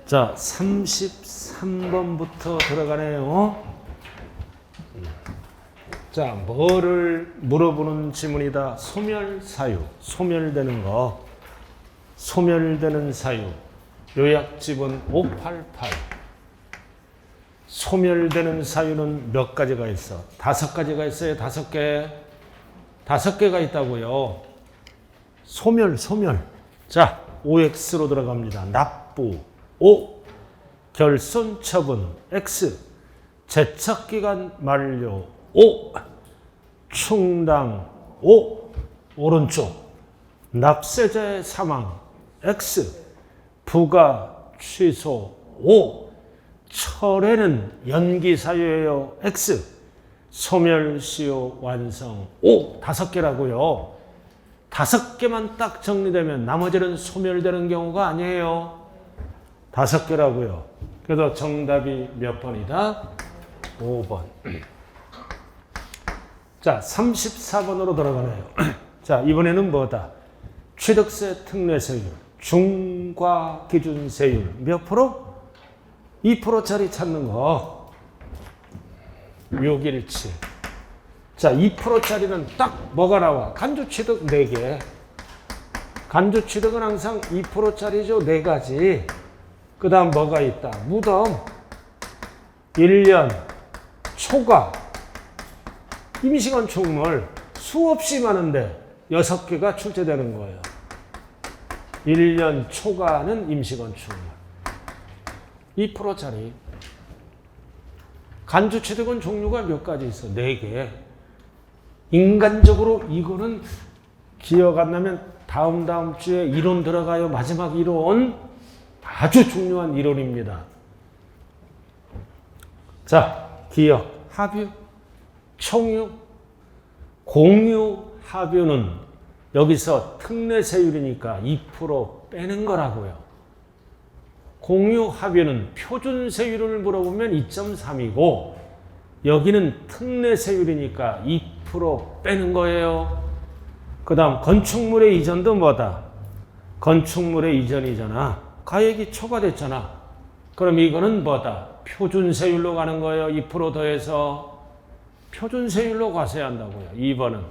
자, 33번부터 들어가네요. 자, 뭐를 물어보는 지문이다. 소멸사유. 소멸되는 거. 소멸되는 사유. 요약집은 588. 소멸되는 사유는 몇 가지가 있어? 5가지가 있어요. 5개. 5개가 있다고요. 소멸. 자, OX로 들어갑니다. 납부. O. 결손 처분. X. 제척기간 만료. O. 충당. O. 오른쪽. 납세자의 사망. X. 부가 취소. O. 철회는 연기사유예요. X. 소멸시효 완성. O. 5개라고요. 5개만 딱 정리되면 나머지는 소멸되는 경우가 아니에요. 5개라고요. 그래서 정답이 몇 번이다? 5번. 자, 34번으로 들어가네요. 자, 이번에는 뭐다? 취득세 특례세율, 중과 기준세율 몇 프로? 2%짜리 찾는 거. 617. 자, 2%짜리는 딱 뭐가 나와? 간주취득 4개. 간주취득은 항상 2%짜리죠. 4가지. 그 다음 뭐가 있다? 무덤, 1년, 초과, 임시건축물 수없이 많은데 6개가 출제되는 거예요. 1년 초과는 임시건축물. 2%짜리. 간주취득은 종류가 몇 가지 있어? 4개. 인간적으로 이거는 기억 안 나면 다음 주에 이론 들어가요. 마지막 이론. 아주 중요한 이론입니다. 자, 기억, 합유, 총유, 공유, 합유는 여기서 특례세율이니까 2% 빼는 거라고요. 공유, 합유는 표준세율을 물어보면 2.3이고 여기는 특례세율이니까 2% 빼는 거예요. 그 다음 건축물의 이전도 뭐다? 건축물의 이전이잖아. 가액이 초과됐잖아. 그럼 이거는 뭐다? 표준세율로 가는 거예요. 2% 더해서 표준세율로 가셔야 한다고요. 2번은.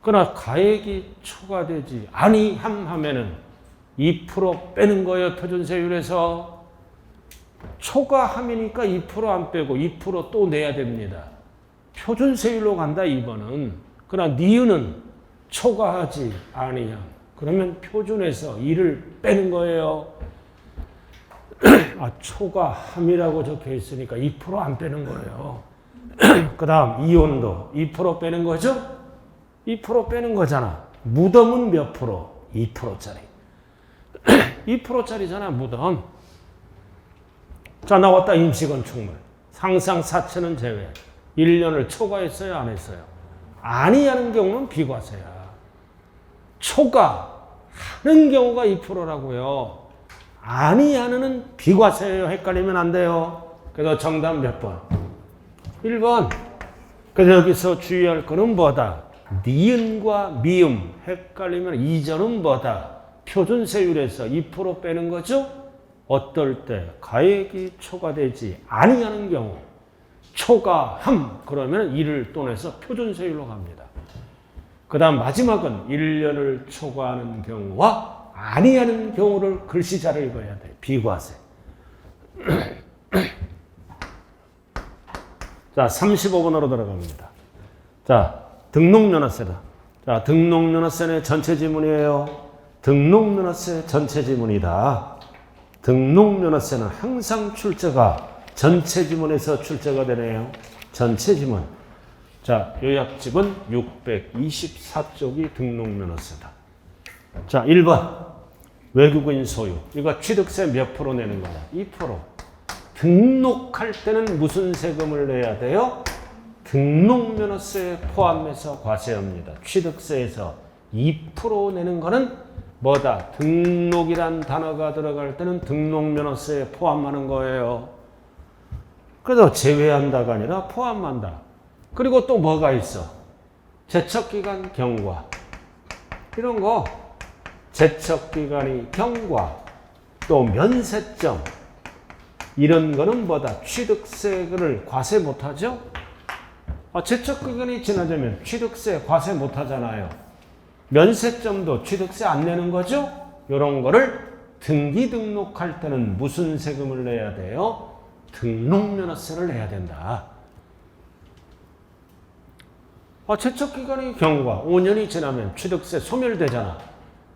그러나 가액이 초과되지 아니함 하면은 2% 빼는 거예요. 표준세율에서. 초과함이니까 2% 안 빼고 2% 또 내야 됩니다. 표준세율로 간다 2번은. 그러나 니은은 초과하지 아니함. 그러면 표준에서 2를 빼는 거예요. 아, 초과함이라고 적혀 있으니까 2% 안 빼는 거예요. 그 다음 이혼도 2% 빼는 거죠? 2% 빼는 거잖아. 무덤은 몇 프로? 2%짜리. 2%짜리잖아 무덤. 자, 나왔다. 임시건축물. 상상사채는 제외. 1년을 초과했어요? 안 했어요? 아니하는 경우는 비과세야. 초과하는 경우가 2%라고요. 아니하는 비과세예요. 헷갈리면 안 돼요. 그래서 정답 몇 번? 1번. 그래서 여기서 주의할 거는 뭐다? 니은과 미음. 헷갈리면 이전은 뭐다? 표준세율에서 2% 빼는 거죠? 어떨 때? 가액이 초과되지 아니하는 경우. 초과함. 그러면 2를 또 내서 표준세율로 갑니다. 그 다음 마지막은 1년을 초과하는 경우와 아니하는 경우를 글씨 잘 읽어야 돼. 비과세. 자, 35번으로 들어갑니다. 자, 등록면허세다. 자, 등록면허세는 전체 지문이에요. 등록면허세 전체 지문이다. 등록면허세는 항상 출제가 전체 지문에서 출제가 되네요. 전체 지문. 자, 요약집은 624쪽이 등록면허세다. 자, 1번. 외국인 소유. 이거 취득세 몇 프로 내는 거야? 2%. 등록할 때는 무슨 세금을 내야 돼요? 등록면허세에 포함해서 과세합니다. 취득세에서 2% 내는 거는 뭐다? 등록이란 단어가 들어갈 때는 등록면허세에 포함하는 거예요. 그래도 제외한다가 아니라 포함한다. 그리고 또 뭐가 있어? 제척기간 경과. 이런 거. 제척기간이 경과. 또 면세점. 이런 거는 뭐다? 취득세를 과세 못하죠? 제척기간이 지나자면 취득세 과세 못하잖아요. 면세점도 취득세 안 내는 거죠? 이런 거를 등기 등록할 때는 무슨 세금을 내야 돼요? 등록면허세를 내야 된다. 제척기간의 경우가 5년이 지나면 취득세 소멸되잖아.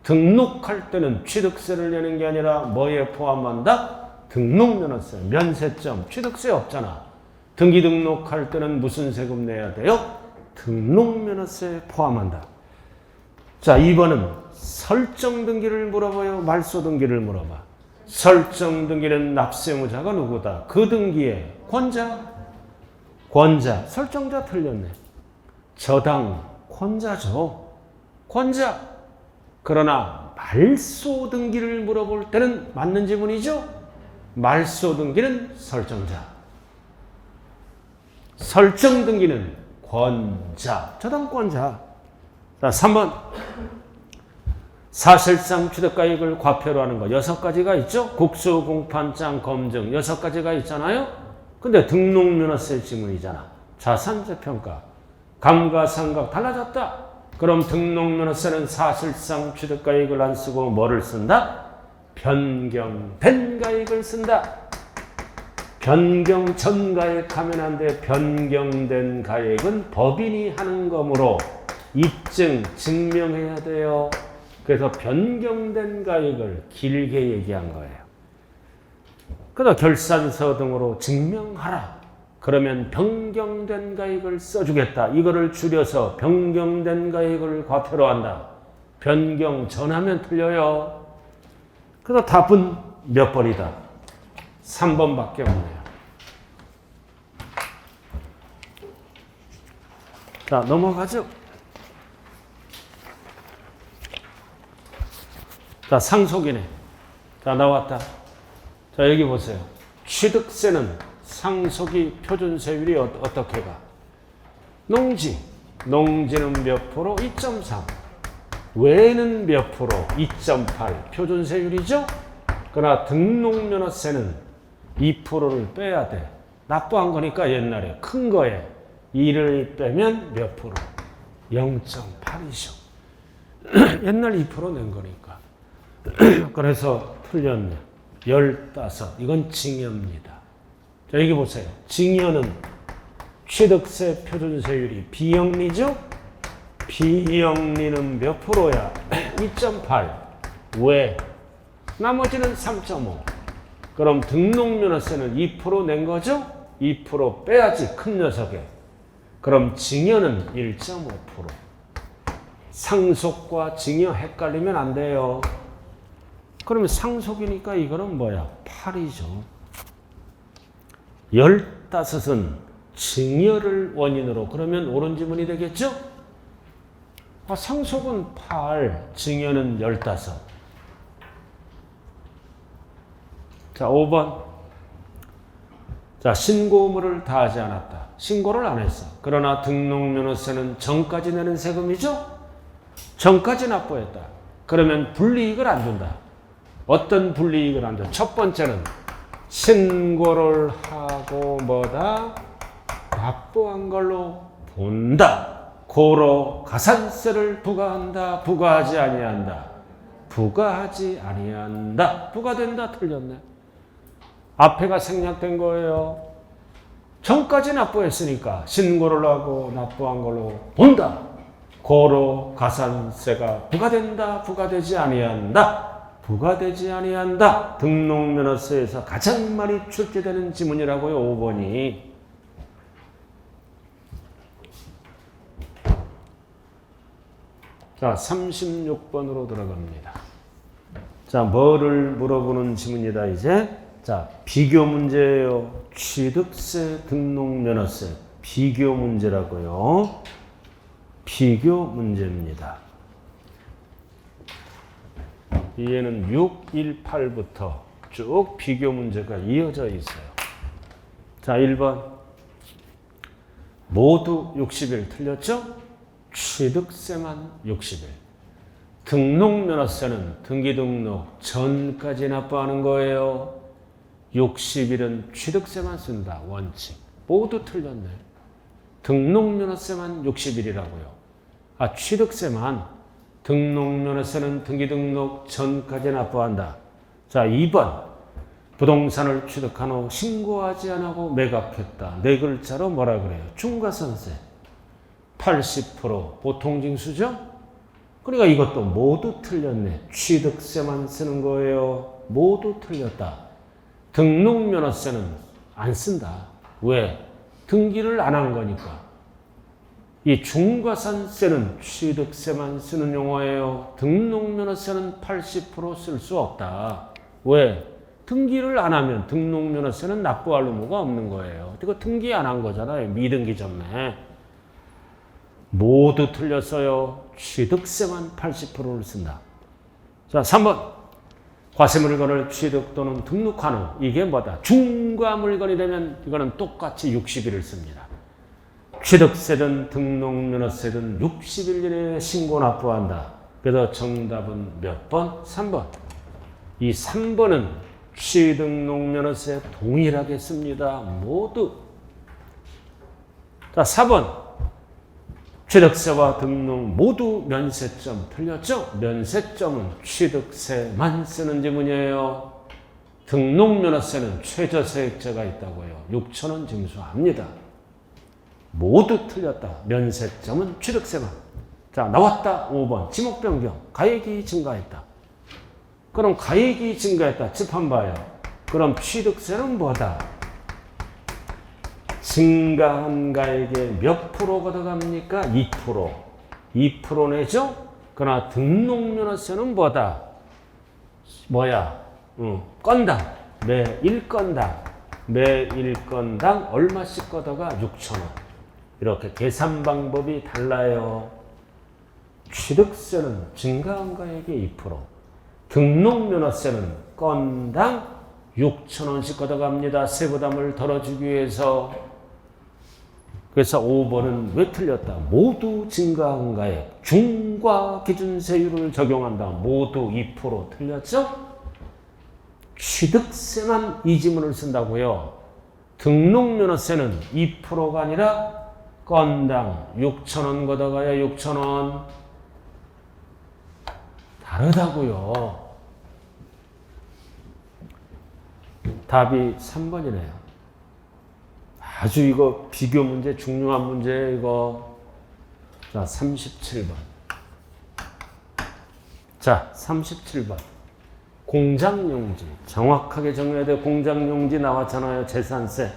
등록할 때는 취득세를 내는 게 아니라 뭐에 포함한다? 등록면허세, 면세점, 취득세 없잖아. 등기 등록할 때는 무슨 세금 내야 돼요? 등록면허세에 포함한다. 자, 2번은 설정 등기를 물어봐요? 말소 등기를 물어봐. 설정 등기는 납세무자가 누구다? 그 등기의 권자? 권자. 설정자 틀렸네. 저당 권자죠. 권자. 그러나 말소 등기를 물어볼 때는 맞는 지문이죠? 말소 등기는 설정자. 설정 등기는 권자. 저당권자. 자, 3번. 사실상 취득가액을 과표로 하는 거 6가지가 있죠? 국수, 공판장, 검증 6가지가 있잖아요? 근데 등록면허세 지문이잖아. 자산재평가. 감가상각 달라졌다. 그럼 등록면허세는 사실상 취득가액을 안 쓰고 뭐를 쓴다? 변경된 가액을 쓴다. 변경 전 가액 하면 안 돼. 변경된 가액은 법인이 하는 거므로 입증, 증명해야 돼요. 그래서 변경된 가액을 길게 얘기한 거예요. 그래서 결산서 등으로 증명하라. 그러면 변경된 가액을 써주겠다. 이거를 줄여서 변경된 가액을 과표로 한다. 변경 전하면 틀려요. 그래서 답은 몇 번이다? 3번밖에 없네요. 자, 넘어가죠. 자, 상속이네. 자, 나왔다. 자, 여기 보세요. 취득세는 상속이 표준세율이 어떻게 가? 농지는 몇 프로? 2.3. 외는 몇 프로? 2.8. 표준세율이죠? 그러나 등록면허세는 2%를 빼야 돼. 납부한 거니까 옛날에 큰 거에 2를 빼면 몇 프로? 0.8이죠. 옛날 2% 낸 거니까. 그래서 틀렸네. 15. 이건 징여입니다. 자, 여기 보세요. 징여는 취득세 표준세율이 비영리죠? 비영리는 몇 프로야? 2.8. 왜? 나머지는 3.5. 그럼 등록면허세는 2% 낸 거죠? 2% 빼야지, 큰 녀석에. 그럼 징여는 1.5%. 상속과 징여 헷갈리면 안 돼요. 그러면 상속이니까 이거는 뭐야? 8이죠. 15은 징여를 원인으로. 그러면 옳은 지문이 되겠죠? 상속은 8, 징여는 15. 자, 5번. 자, 신고 의무를 다하지 않았다. 신고를 안 했어. 그러나 등록면허세는 전까지 내는 세금이죠? 전까지 납부했다. 그러면 불이익을 안 준다. 어떤 불이익을 안 줘? 첫 번째는 신고를 하고 뭐다? 납부한 걸로 본다. 고로 가산세를 부과한다. 부과하지 아니한다. 부과하지 아니한다. 부과된다. 틀렸네. 앞에가 생략된 거예요. 전까지 납부했으니까 신고를 하고 납부한 걸로 본다. 고로 가산세가 부과된다. 부과되지 아니한다. 부과되지 아니한다. 등록면허세에서 가장 많이 출제되는 지문이라고요. 5번이. 자, 36번으로 들어갑니다. 자, 뭐를 물어보는 지문이다 이제. 자, 비교 문제예요. 취득세, 등록면허세. 비교 문제라고요. 비교 문제입니다. 얘는 6, 1, 8부터 쭉 비교 문제가 이어져 있어요. 자, 1번. 모두 60일 틀렸죠? 취득세만 60일. 등록면허세는 등기등록 전까지 납부하는 거예요. 60일은 취득세만 쓴다. 원칙. 모두 틀렸네. 등록면허세만 60일이라고요. 취득세만 등록면허세는 등기등록 전까지 납부한다. 자, 2번. 부동산을 취득한 후 신고하지 않고 매각했다. 네 글자로 뭐라 그래요? 중과선세. 80% 보통징수죠? 그러니까 이것도 모두 틀렸네. 취득세만 쓰는 거예요. 모두 틀렸다. 등록면허세는 안 쓴다. 왜? 등기를 안 한 거니까. 이 중과산세는 취득세만 쓰는 용어예요. 등록면허세는 80% 쓸 수 없다. 왜? 등기를 안 하면 등록면허세는 납부할 의무가 없는 거예요. 이거 등기 안 한 거잖아요. 미등기 전에. 모두 틀렸어요. 취득세만 80%를 쓴다. 자, 3번. 과세물건을 취득 또는 등록한 후 이게 뭐다? 중과물건이 되면 이거는 똑같이 60일을 씁니다. 취득세든 등록면허세든 60일 이내에 신고 납부한다. 그래서 정답은 몇 번? 3번. 이 3번은 취등록면허세 동일하게 씁니다. 모두. 자, 4번. 취득세와 등록 모두 면세점 틀렸죠? 면세점은 취득세만 쓰는 지문이에요. 등록면허세는 최저세액제가 있다고요. 6,000원 징수합니다. 모두 틀렸다. 면세점은 취득세만. 자, 나왔다. 5번. 지목 변경. 가액이 증가했다. 그럼 가액이 증가했다. 짚어봐요. 그럼 취득세는 뭐다? 증가한 가액의 몇 프로 걷어갑니까? 2%. 2% 내죠? 그러나 등록면허세는 뭐다? 뭐야? 건당. 매 1건당. 매 1건당 얼마씩 걷어가? 6,000원. 이렇게 계산 방법이 달라요. 취득세는 증가한 가액의 2%. 등록면허세는 건당 6,000원씩 걷어갑니다. 세부담을 덜어주기 위해서. 그래서 5번은 왜 틀렸다? 모두 증가한 가액. 중과 기준세율을 적용한다. 모두 2% 틀렸죠? 취득세만 이 지문을 쓴다고요. 등록면허세는 2%가 아니라 건당 6,000원 걷어가야 6,000원. 다르다고요. 답이 3번이네요. 아주 이거 비교 문제, 중요한 문제 이거. 자, 37번. 자, 37번. 공장용지. 정확하게 정해야 돼. 공장용지 나왔잖아요. 재산세.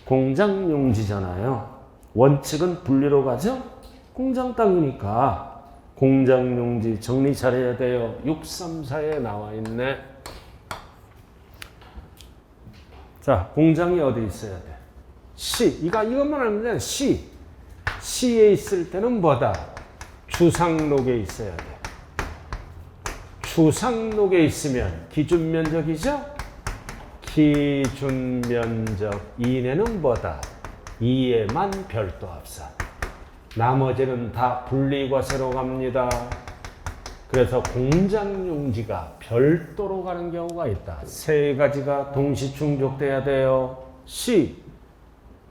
공장용지잖아요. 원칙은 분리로 가죠? 공장 땅이니까. 공장용지 정리 잘해야 돼요. 634에 나와 있네. 자, 공장이 어디 있어야 돼? 시. 이것만 알면 돼. 시. 시에 있을 때는 뭐다? 주상록에 있어야 돼. 주상록에 있으면 기준면적이죠? 기준면적 이내는 뭐다? 이에만 별도 합산. 나머지는 다 분리과세로 갑니다. 그래서 공장용지가 별도로 가는 경우가 있다. 세 가지가 동시 충족돼야 돼요. 시,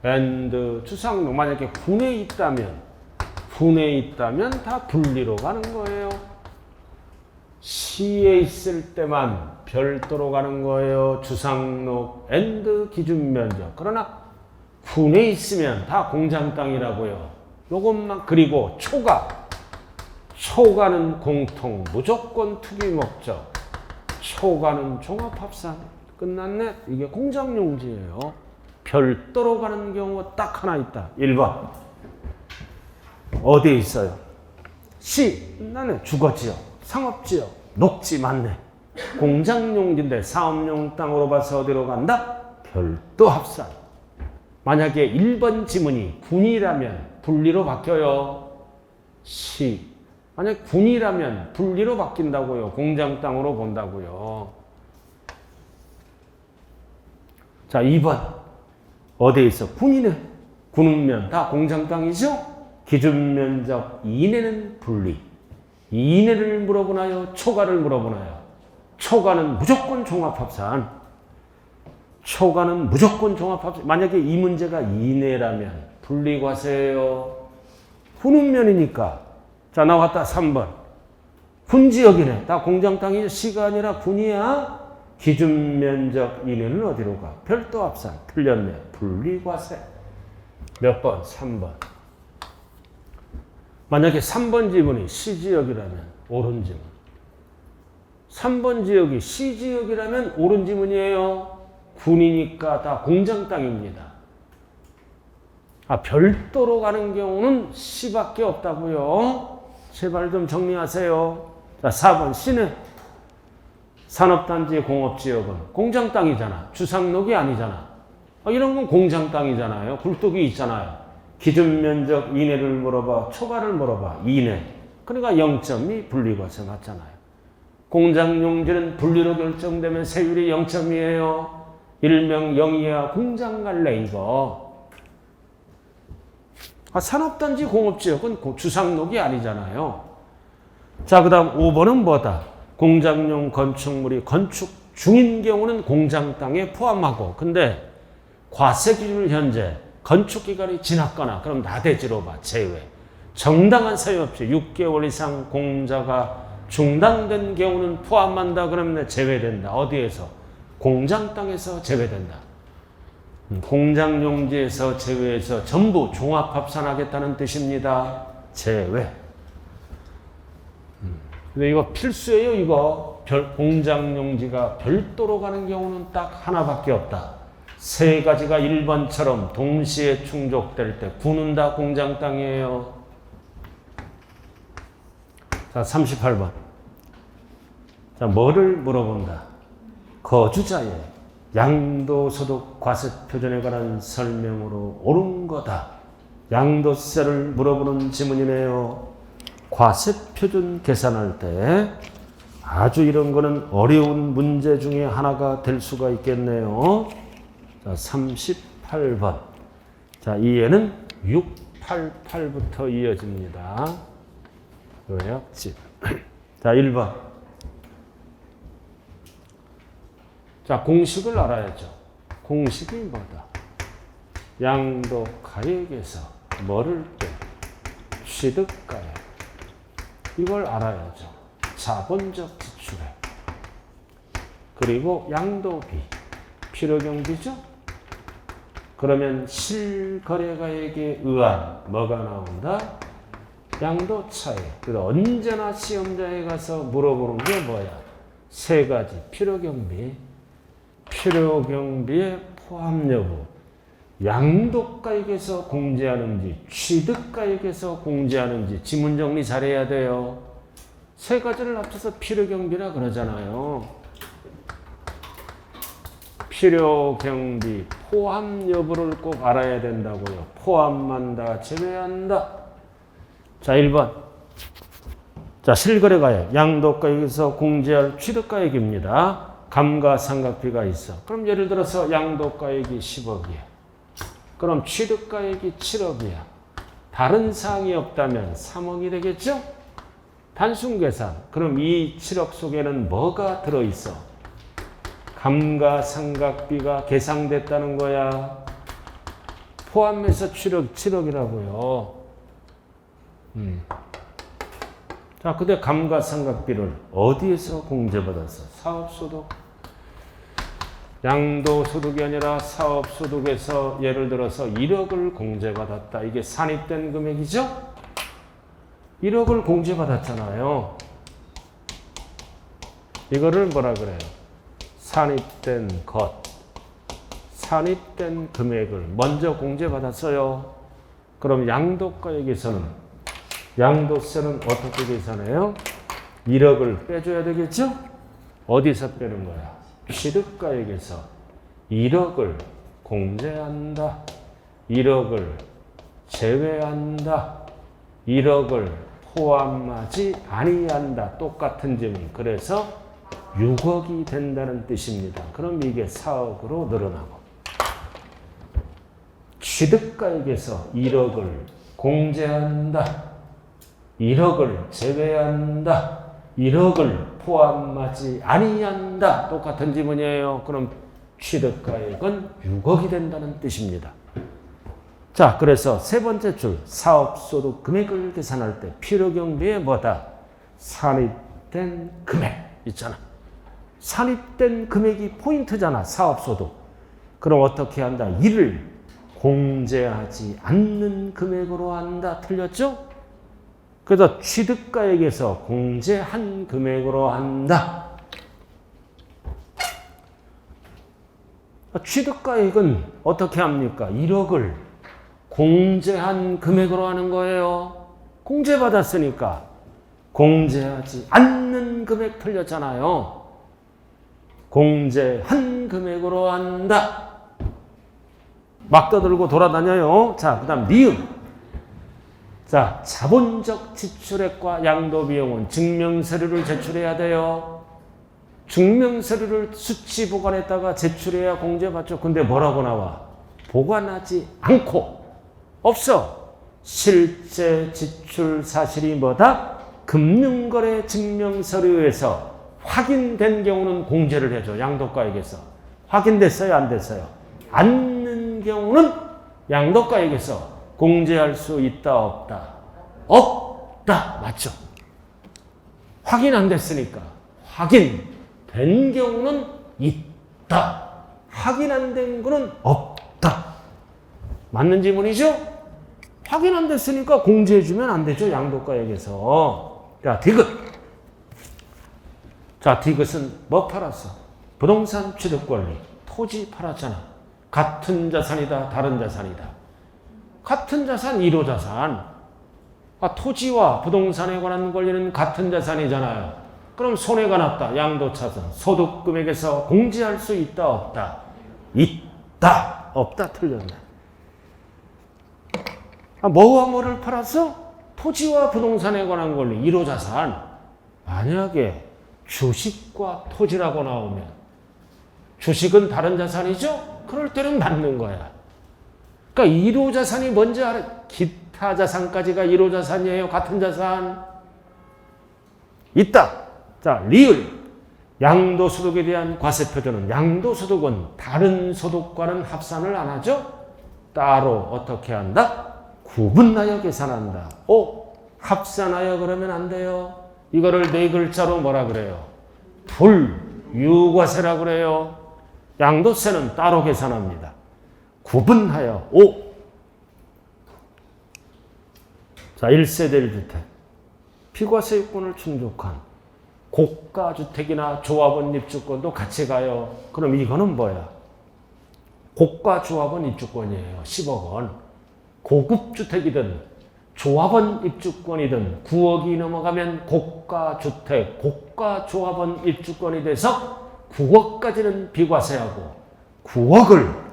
앤드, 주상록. 만약에 군에 있다면 다 분리로 가는 거예요. 시에 있을 때만 별도로 가는 거예요. 주상록, 앤드, 기준면적. 그러나 군에 있으면 다 공장 땅이라고요. 요것만. 그리고 초과는 공통, 무조건 투기 목적. 초과는 종합합산. 끝났네. 이게 공장용지예요. 별도로 가는 경우 딱 하나 있다. 1번. 어디에 있어요? 시. 나는 주거지역, 상업지역, 녹지 맞네. 공장용지인데 사업용 땅으로 봐서 어디로 간다? 별도 합산. 만약에 1번 지문이 군이라면 분리로 바뀌어요. 시. 만약 군이라면 분리로 바뀐다고요. 공장 땅으로 본다고요. 자, 2번. 어디에 있어? 군이네. 군은 다 공장 땅이죠? 기준면적 이내는 분리. 이내를 물어보나요? 초과를 물어보나요? 초과는 무조건 종합합산. 초과는 무조건 종합합산. 만약에 이 문제가 이내라면 분리과세예요. 후는 면이니까. 자, 나왔다. 3번. 분지역이네. 다 공장 땅이 시가 아니라 분이야. 기준 면적 이내는 어디로 가? 별도 합산. 틀렸네. 분리과세. 몇 번? 3번. 만약에 3번 지문이 C지역이라면 옳은 지문. 3번 지역이 C지역이라면 옳은 지문이에요. 군이니까 다 공장 땅입니다. 별도로 가는 경우는 C밖에 없다고요. 제발 좀 정리하세요. 자, 4번 C는 산업단지 공업지역은 공장 땅이잖아. 주상록이 아니잖아. 이런 건 공장 땅이잖아요. 굴뚝이 있잖아요. 기준 면적 이내를 물어봐. 초과를 물어봐. 이내. 그러니까 0점이 분리과세 맞잖아요. 공장 용지는 분리로 결정되면 세율이 0점이에요. 일명 0이야 공장 갈래 이거. 산업단지 공업지역은 주상록이 아니잖아요. 자, 그 다음 5번은 뭐다? 공장용 건축물이 건축 중인 경우는 공장 땅에 포함하고, 근데 과세 기준 현재 건축 기간이 지났거나 그럼 나대지로 봐. 제외. 정당한 사유 없이 6개월 이상 공자가 중단된 경우는 포함한다. 그러면 제외된다. 어디에서? 공장 땅에서 제외된다. 공장 용지에서 제외해서 전부 종합합산하겠다는 뜻입니다. 제외. 근데 이거 필수예요. 이거 공장 용지가 별도로 가는 경우는 딱 하나밖에 없다. 세 가지가 1번처럼 동시에 충족될 때 군은 다 공장 땅이에요. 자, 38번. 자, 뭐를 물어본다? 거주자의 양도소득 과세표준에 관한 설명으로 옳은 거다. 양도세를 물어보는 지문이네요. 과세표준 계산할 때 아주 이런 거는 어려운 문제 중에 하나가 될 수가 있겠네요. 자, 38번. 자, 이해는 688부터 이어집니다. 요약집. 자, 1번. 자, 공식을 알아야죠. 공식이 뭐다? 양도가액에서 뭐를 빼? 취득가액. 이걸 알아야죠. 자본적 지출액. 그리고 양도비. 필요경비죠? 그러면 실거래가액에 의한 뭐가 나온다? 양도차액. 그래서 언제나 시험장에 가서 물어보는 게 뭐야? 세 가지. 필요경비. 필요경비의 포함 여부. 양도가액에서 공제하는지 취득가액에서 공제하는지 지문 정리 잘해야 돼요. 세 가지를 합쳐서 필요경비라 그러잖아요. 필요경비 포함 여부를 꼭 알아야 된다고요. 포함한다, 제외한다. 자, 1번. 자, 실거래가액, 양도가액에서 공제할 취득가액입니다. 감가상각비가 있어. 그럼 예를 들어서 양도가액이 10억이야. 그럼 취득가액이 7억이야. 다른 사항이 없다면 3억이 되겠죠? 단순 계산. 그럼 이 7억 속에는 뭐가 들어있어? 감가상각비가 계상됐다는 거야. 포함해서 7억이라고요. 자, 근데 감가상각비를 어디에서 공제받았어? 사업소득. 양도소득이 아니라 사업소득에서 예를 들어서 1억을 공제받았다. 이게 산입된 금액이죠? 1억을 공제받았잖아요. 이거를 뭐라 그래요? 산입된 것. 산입된 금액을 먼저 공제받았어요. 그럼 양도가액에서는 양도세는 어떻게 계산해요? 1억을 빼줘야 되겠죠? 어디서 빼는 거야? 취득가액에서 1억을 공제한다. 1억을 제외한다. 1억을 포함하지 아니한다. 똑같은 질문. 그래서 6억이 된다는 뜻입니다. 그럼 이게 4억으로 늘어나고. 취득가액에서 1억을 공제한다. 1억을 제외한다. 1억을 포함하지 아니한다. 똑같은 지문이에요. 그럼 취득가액은 6억이 된다는 뜻입니다. 자, 그래서 세 번째 줄 사업소득 금액을 계산할 때 필요경비에 뭐다? 산입된 금액 있잖아. 산입된 금액이 포인트잖아. 사업소득. 그럼 어떻게 한다? 이를 공제하지 않는 금액으로 한다. 틀렸죠? 그래서 취득가액에서 공제한 금액으로 한다. 취득가액은 어떻게 합니까? 1억을 공제한 금액으로 하는 거예요. 공제받았으니까 공제하지 않는 금액 틀렸잖아요. 공제한 금액으로 한다. 막 떠들고 돌아다녀요. 자, 그 다음 니은. 자, 자본적 지출액과 양도비용은 증명서류를 제출해야 돼요. 증명서류를 수치 보관했다가 제출해야 공제받죠. 근데 뭐라고 나와? 보관하지 않고 없어. 실제 지출 사실이 뭐다? 금융거래 증명서류에서 확인된 경우는 공제를 해줘. 양도가액에서. 확인됐어요? 안 됐어요? 않는 경우는 양도가액에서 공제할 수 있다 없다? 없다. 맞죠? 확인 안 됐으니까 확인된 경우는 있다. 확인 안 된 거는 없다. 맞는 지문이죠? 확인 안 됐으니까 공제해주면 안 되죠. 양도가액에서. 자, 디귿. 자, 디귿은 뭐 팔았어? 부동산 취득권리. 토지 팔았잖아. 같은 자산이다. 다른 자산이다. 같은 자산, 1호 자산. 토지와 부동산에 관한 권리는 같은 자산이잖아요. 그럼 손해가 났다. 양도차손. 소득금액에서 공제할 수 있다 없다? 있다. 없다. 틀렸네. 뭐와 뭐를 팔았어? 토지와 부동산에 관한 권리, 1호 자산. 만약에 주식과 토지라고 나오면 주식은 다른 자산이죠? 그럴 때는 맞는 거야. 그러니까 1호 자산이 뭔지 알아? 기타 자산까지가 1호 자산이에요. 같은 자산. 있다. 자, 리을. 양도소득에 대한 과세표준은 양도소득은 다른 소득과는 합산을 안 하죠? 따로 어떻게 한다? 구분하여 계산한다. 합산하여 그러면 안 돼요. 이거를 네 글자로 뭐라 그래요? 불유과세라 그래요. 양도세는 따로 계산합니다. 구분하여. 자, 1세대 1주택. 비과세 요건을 충족한 고가주택이나 조합원 입주권도 같이 가요. 그럼 이거는 뭐야? 고가 조합원 입주권이에요. 10억 원. 고급주택이든 조합원 입주권이든 9억이 넘어가면 고가주택, 고가조합원 입주권이 돼서 9억까지는 비과세하고 9억을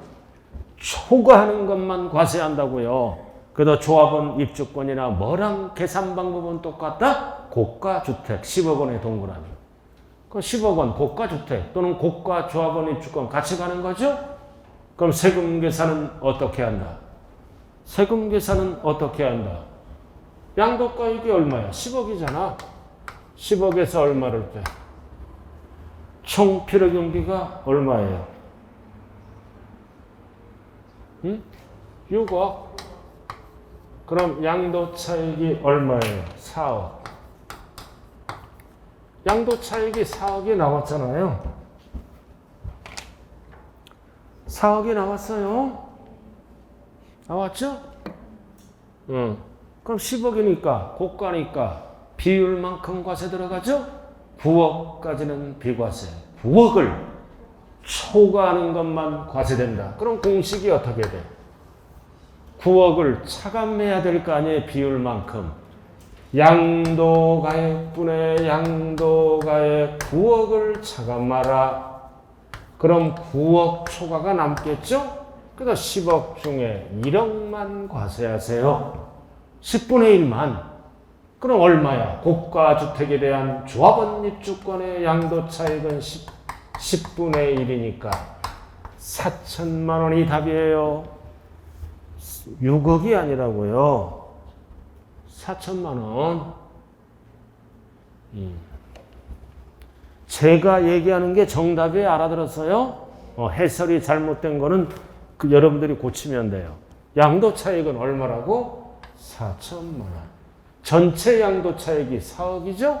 초과하는 것만 과세한다고요. 그래도 조합원 입주권이나 뭐랑 계산 방법은 똑같다? 고가주택 10억 원의 동그라미. 그 10억 원 고가주택 또는 고가조합원 입주권 같이 가는 거죠? 그럼 세금 계산은 어떻게 한다? 세금 계산은 어떻게 한다? 양도가액이 얼마야? 10억이잖아. 10억에서 얼마를 빼? 총 필요경비가 얼마예요? 6억. 그럼 양도차익이 얼마예요? 4억. 양도차익이 4억이 나왔잖아요. 4억이 나왔어요. 나왔죠? 그럼 10억이니까 고가니까 비율만큼 과세 들어가죠? 9억까지는 비과세. 9억을 초과하는 것만 과세된다. 그럼 공식이 어떻게 돼? 9억을 차감해야 될 거 아니에요? 비율만큼. 양도가액분의 양도가액 9억을 차감하라. 그럼 9억 초과가 남겠죠? 그래서 10억 중에 1억만 과세하세요. 10분의 1만. 그럼 얼마야? 고가주택에 대한 조합원 입주권의 양도차익은 10분의 1이니까 4천만 원이 답이에요. 6억이 아니라고요. 4천만 원. 제가 얘기하는 게 정답이에요. 알아들었어요? 해설이 잘못된 거는 여러분들이 고치면 돼요. 양도 차익은 얼마라고? 4천만 원. 전체 양도 차익이 4억이죠?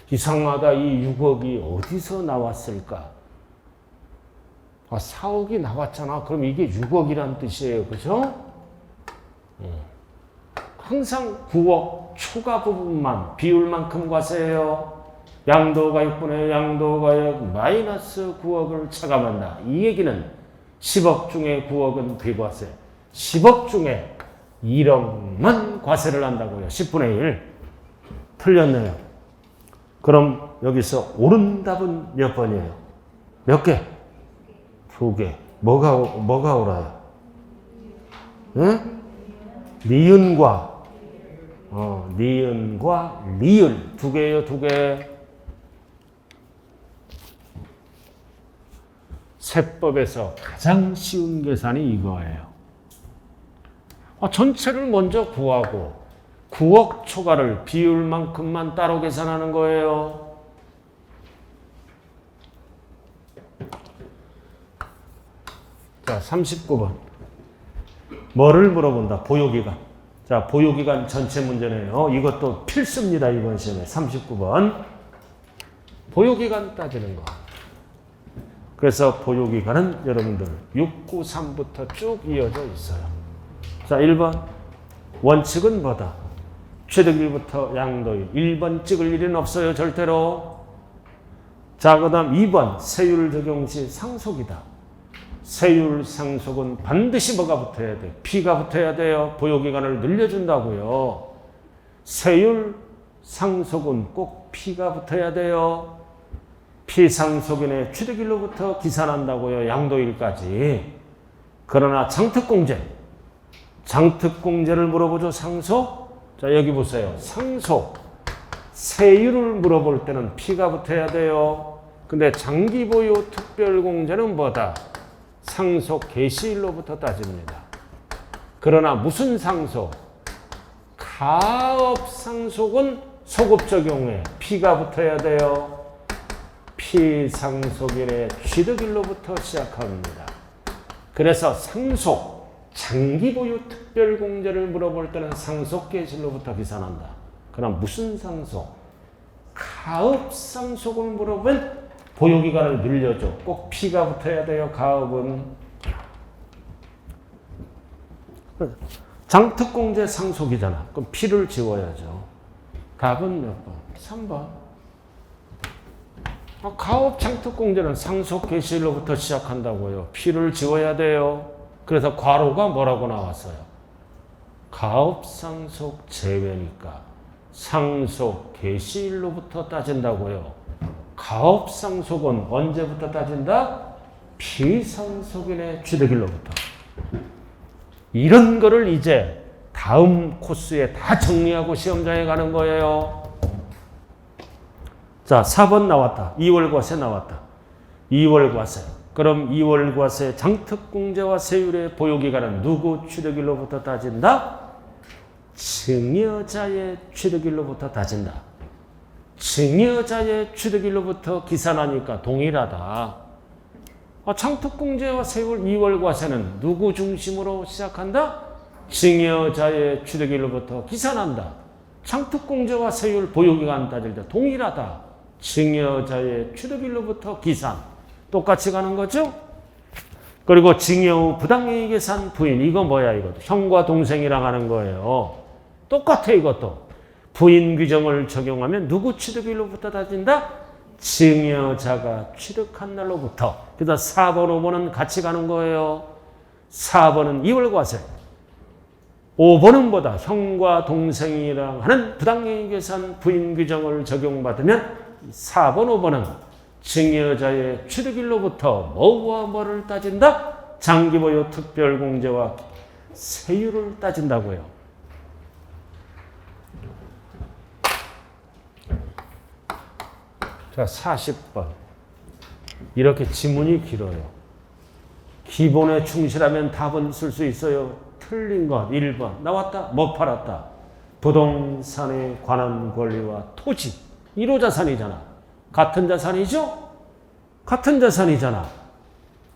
이상하다. 이 6억이 어디서 나왔을까? 4억이 나왔잖아. 그럼 이게 6억이란 뜻이에요. 그죠? 항상 9억 초과 부분만 비율만큼 과세해요. 양도가 6분의 양도가 약 마이너스 9억을 차감한다. 이 얘기는 10억 중에 9억은 비과세. 10억 중에 1억만 과세를 한다고요. 10분의 1. 틀렸네요. 그럼 여기서 옳은 답은 몇 번이에요? 몇 개? 2개. 뭐가 옳아요? 응? 니은과 리을 2개예요. 2개. 세법에서 가장 쉬운 계산이 이거예요. 전체를 먼저 구하고 9억 초과를 비율만큼만 따로 계산하는 거예요. 자, 39번. 뭐를 물어본다? 보유기간. 자, 보유기간 전체 문제네요. 이것도 필수입니다. 이번 시험에. 39번. 보유기간 따지는 거. 그래서 보유기간은 여러분들 693부터 쭉 이어져 있어요. 자, 1번. 원칙은 뭐다? 취득일부터 양도일. 1번 찍을 일은 없어요. 절대로. 자, 그 다음 2번. 세율 적용 시 상속이다. 세율 상속은 반드시 뭐가 붙어야 돼? P가 붙어야 돼요. 보유기간을 늘려준다고요. 세율 상속은 꼭 P가 붙어야 돼요. 피상속인의 취득일로부터 기산한다고요. 양도일까지. 그러나 장특공제. 장특공제를 물어보죠. 상속. 자, 여기 보세요. 상속. 세율을 물어볼 때는 P가 붙어야 돼요. 근데 장기보유 특별공제는 뭐다? 상속 개시일로부터 따집니다. 그러나 무슨 상속? 가업 상속은 소급 적용에 P가 붙어야 돼요. 피상속인의 취득일로부터 시작합니다. 그래서 상속, 장기보유 특별공제를 물어볼 때는 상속 개시일로부터 계산한다. 그럼 무슨 상속? 가업 상속을 물어보면 보유기간을 늘려줘. 꼭 P가 붙어야 돼요. 가업은. 장특공제 상속이잖아. 그럼 P를 지워야죠. 답은 몇 번? 3번. 가업 장특공제는 상속 개시일로부터 시작한다고요. P를 지워야 돼요. 그래서 괄호가 뭐라고 나왔어요? 가업 상속 제외니까 상속 개시일로부터 따진다고요. 가업 상속은 언제부터 따진다? 피상속인의 취득일로부터. 이런 거를 이제 다음 코스에 다 정리하고 시험장에 가는 거예요. 자, 4번 나왔다. 2월 과세 나왔다. 2월 과세. 그럼 2월 과세 장특공제와 세율의 보유기간은 누구 취득일로부터 따진다? 증여자의 취득일로부터 따진다. 증여자의 취득일로부터 기산하니까 동일하다. 장특공제와 세율 2월 과세는 누구 중심으로 시작한다? 증여자의 취득일로부터 기산한다. 장특공제와 세율 보유기간 따질 때 동일하다. 증여자의 취득일로부터 기산. 똑같이 가는 거죠? 그리고 증여 후 부당이익 계산 부인. 이거 뭐야 이것도. 형과 동생이랑 하는 거예요. 똑같아 이것도. 부인 규정을 적용하면 누구 취득일로부터 따진다? 증여자가 취득한 날로부터. 그래서 4번, 5번은 같이 가는 거예요. 4번은 2월 과세. 5번은 뭐다? 형과 동생이랑 하는 부당이익 계산 부인 규정을 적용받으면 4번, 5번은 증여자의 취득일로부터 뭐와 뭐를 따진다? 장기보유 특별공제와 세율을 따진다고요. 자, 40번. 이렇게 지문이 길어요. 기본에 충실하면 답은 쓸 수 있어요. 틀린 것 1번. 나왔다. 뭐 팔았다. 부동산에 관한 권리와 토지. 1호 자산이잖아. 같은 자산이죠? 같은 자산이잖아.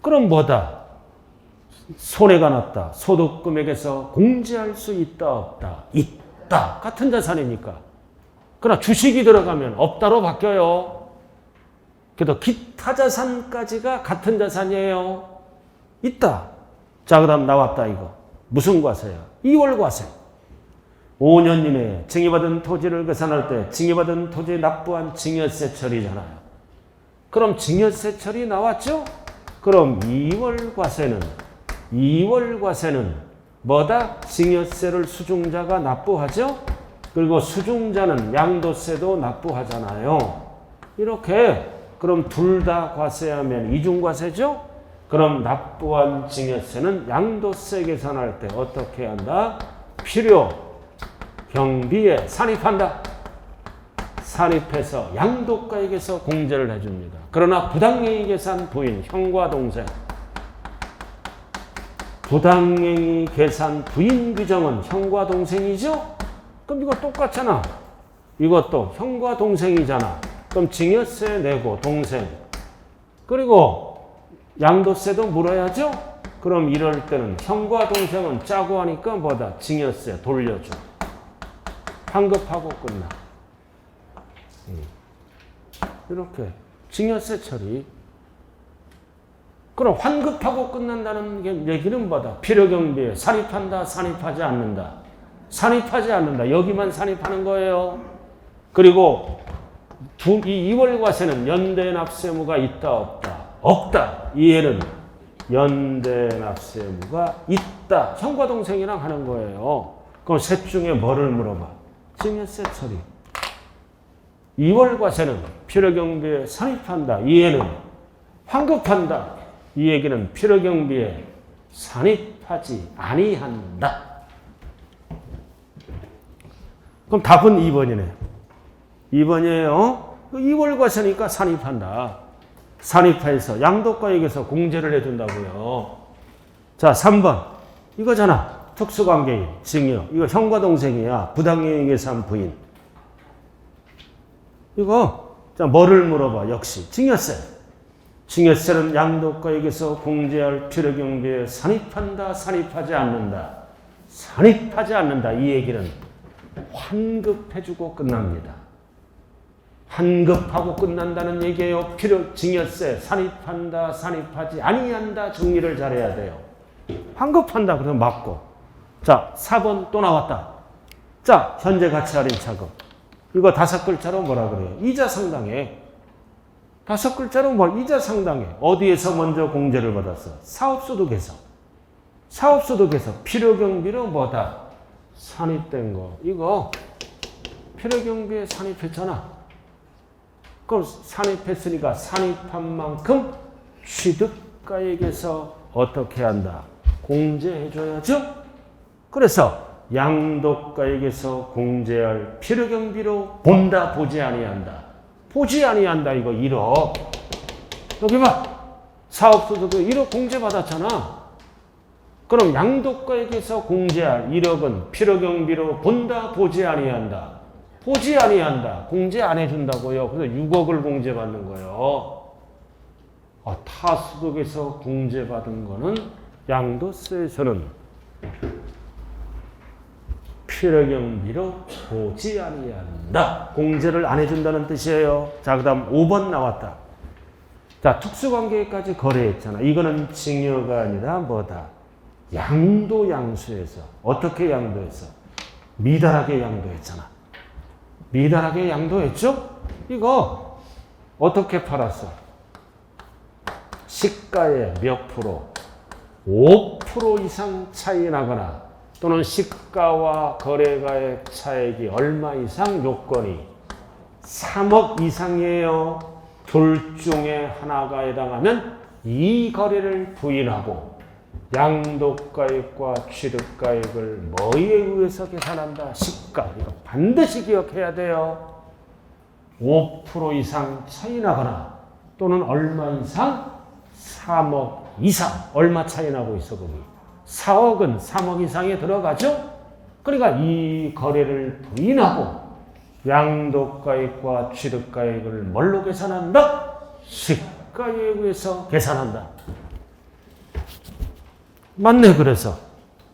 그럼 뭐다? 손해가 났다. 소득금액에서 공제할 수 있다, 없다? 있다. 같은 자산이니까. 그러나 주식이 들어가면 없다로 바뀌어요. 그래도 기타 자산까지가 같은 자산이에요. 있다. 자, 그 다음 나왔다, 이거. 무슨 과세야? 2월 과세. 5년 이내에 증여받은 토지를 계산할 때 증여받은 토지에 납부한 증여세 처리잖아요. 그럼 증여세 처리 나왔죠? 그럼 2월 과세는 뭐다? 증여세를 수중자가 납부하죠? 그리고 수중자는 양도세도 납부하잖아요. 이렇게 그럼 둘 다 과세하면 이중과세죠? 그럼 납부한 증여세는 양도세 계산할 때 어떻게 한다? 필요 경비에 산입한다. 산입해서 양도가액에서 공제를 해줍니다. 그러나 부당행위 계산 부인 형과 동생, 부당행위 계산 부인 규정은 형과 동생이죠? 그럼 이거 똑같잖아. 이것도 형과 동생이잖아. 그럼 증여세 내고 동생, 그리고 양도세도 물어야죠? 그럼 이럴 때는 형과 동생은 짜고 하니까 뭐다? 증여세 돌려줘. 환급하고 끝나. 이렇게 증여세 처리. 그럼 환급하고 끝난다는 얘기는 뭐다? 필요경비에 산입한다, 산입하지 않는다. 산입하지 않는다. 여기만 산입하는 거예요. 그리고 이 2월 과세는 연대 납세무가 있다, 없다? 없다. 이해는 연대 납세무가 있다. 형과 동생이랑 하는 거예요. 그럼 셋 중에 뭐를 물어봐? 증여세 처리. 2월 과세는 필요경비에 산입한다. 이해는 환급한다. 이 얘기는 필요경비에 산입하지 아니한다. 그럼 답은 2번이네. 2번이에요. 2월 과세니까 산입한다. 산입해서 양도가액에서 공제를 해준다고요. 자, 3번. 이거잖아. 특수관계인, 증여. 이거 형과 동생이야. 부당행위 계산 부인. 이거 자 뭐를 물어봐? 역시 증여세. 증여세는 양도가액에서 공제할 필요경비에 산입한다, 산입하지 않는다. 산입하지 않는다. 이 얘기는 환급해주고 끝납니다. 환급하고 끝난다는 얘기예요. 증여세 산입한다, 산입하지 아니한다. 정리를 잘해야 돼요. 환급한다 그러면 맞고. 자, 4번 또 나왔다. 자, 현재 가치 할인 차금. 이거 5글자로 뭐라 그래요? 이자 상당해. 5글자로 뭐 이자 상당해. 어디에서 먼저 공제를 받았어? 사업소득에서. 사업소득에서 필요경비로 뭐다? 산입된 거. 이거 필요경비에 산입했잖아. 그럼 산입했으니까 산입한 만큼 취득가액에서 어떻게 한다? 공제해줘야죠? 그래서 양도가액에서 공제할 필요경비로 본다, 보지 아니한다. 보지 아니한다. 이거 1억. 여기 봐. 사업소득에 1억 공제받았잖아. 그럼 양도가액에서 공제할 1억은 필요경비로 본다, 보지 아니한다. 보지 아니한다. 공제 안 해준다고요. 그래서 6억을 공제받는 거예요. 타소득에서 공제받은 거는 양도세에서는 필요경비로 보지 아니한다. 공제를 안 해준다는 뜻이에요. 자, 그 다음 5번 나왔다. 자, 특수관계까지 거래했잖아. 이거는 증여가 아니라 뭐다? 양도양수에서. 어떻게 양도했어? 미달하게 양도했잖아. 미달하게 양도했죠? 이거 어떻게 팔았어? 시가의 몇 프로? 5% 이상 차이 나거나 또는 시가와 거래가의 차액이 얼마 이상 요건이 3억 이상이에요. 둘 중에 하나가 해당하면 이 거래를 부인하고 양도가액과 취득가액을 뭐에 의해서 계산한다? 시가. 이거 반드시 기억해야 돼요. 5% 이상 차이 나거나 또는 얼마 이상? 3억 이상. 얼마 차이 나고 있어, 거기? 4억은 3억 이상에 들어가죠? 그러니까 이 거래를 부인하고 양도가액과 취득가액을 뭘로 계산한다? 시가에 의해서 계산한다. 맞네. 그래서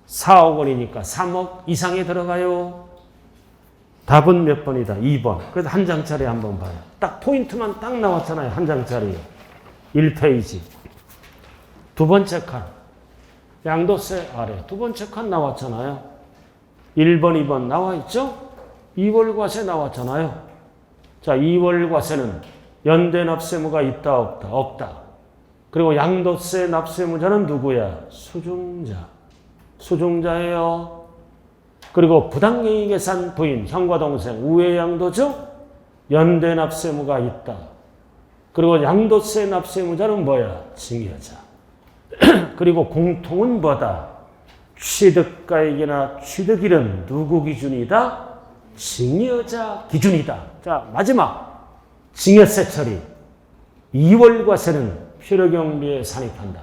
4억 원이니까 3억 이상에 들어가요. 답은 몇 번이다? 2번. 그래서 한 장짜리 한번 봐요. 딱 포인트만 딱 나왔잖아요. 한 장짜리. 1페이지. 두 번째 칸. 양도세 아래. 두 번째 칸 나왔잖아요. 1번, 2번 나와 있죠? 2월과세 나왔잖아요. 자, 2월과세는 연대 납세무가 있다, 없다? 없다. 그리고 양도세 납세무자는 누구야? 수중자. 수중자예요. 그리고 부당이익예산 부인, 형과 동생, 우회양도죠? 연대 납세무가 있다. 그리고 양도세 납세무자는 뭐야? 증여자. 그리고 공통은 뭐다? 취득가액이나 취득일은 누구 기준이다? 증여자 기준이다. 자, 마지막 증여세 처리. 2월과세는 필요경비에 산입한다.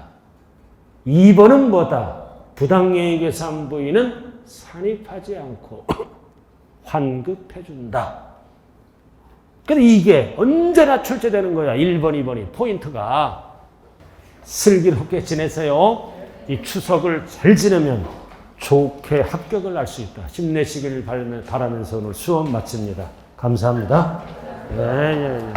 2번은 뭐다? 부당이익예산 부인은 산입하지 않고 환급해준다. 근데 이게 언제나 출제되는 거야. 1번, 2번이 포인트가. 슬기롭게 지내세요. 이 추석을 잘 지내면 좋게 합격을 할 수 있다. 힘내시길 바라면서 오늘 수업 마칩니다. 감사합니다. 네, 네, 네.